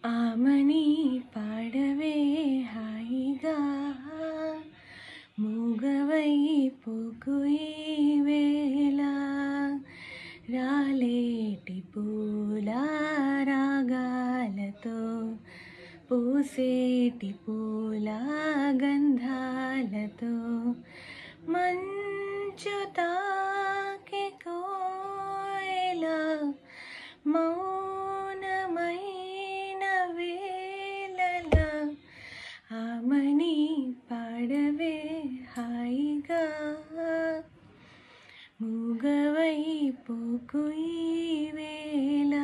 ఆమని పాడవే హాయిగా మూగవై పోకు ఈ వేళ రాలేటి పూల రాగాలతో పూసేటి పూల గంధాలతో మంచు తాకి కోయిల మౌనమైన వేళల ఆమని పాడవే హాయిగా మూగవై పోకు ఈ వేళ.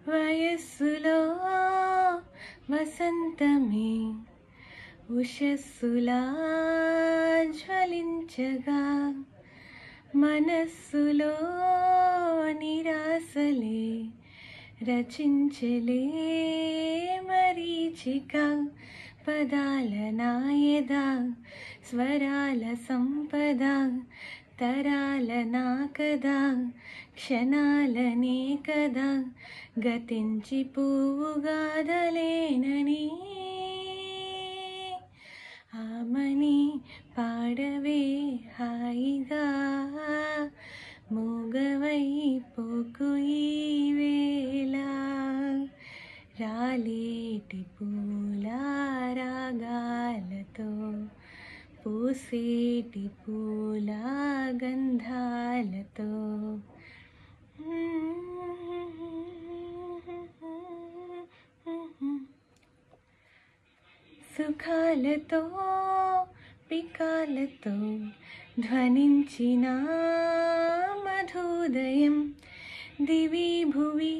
వయస్సులో వసంతమే ఉషస్సులా జ్వలించగా మనస్సులో నిరాశలే రచించలే మరీచిక పదాల నాయద స్వరాల సంపద తరాల నా కదా క్షణాలనే కదా గతించి పోవుగాదలేనని ఆమని పాడవే హాయిగా మూగవై పోకు ఈ వేళ రాలేటి పూల రాగాలతో పూసేటి పూల గంధాలతో సుఖాలతో పికాలతో ధ్వనించిన మధుదయం దివి భువి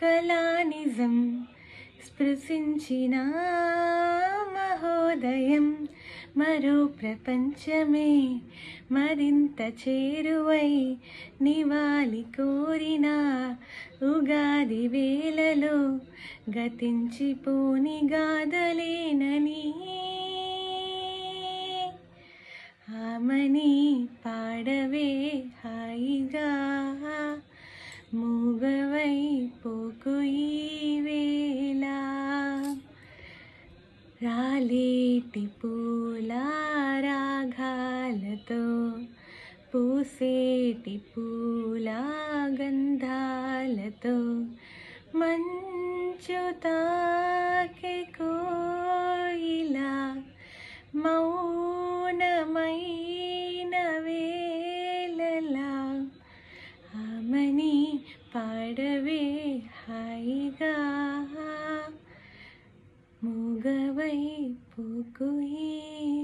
కళానిజం స్పృశించిన మహోదయం మరో ప్రపంచమే మరింత చేరువై నివాలి కోరిన ఉగాది వేళలో గతించిపోని గాదలేనని ఆమని పాడవే హాయిగా మూగవై పోకు ఈ వేళ రాలేటి పూల రాగాలతో పూసేటి పూల గంధాలతో మంచు తాకి కోయిల మౌనమైన వేళల ఆమని పాడవే హాయిగా మూగవై పోకు ఈ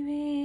వేళ.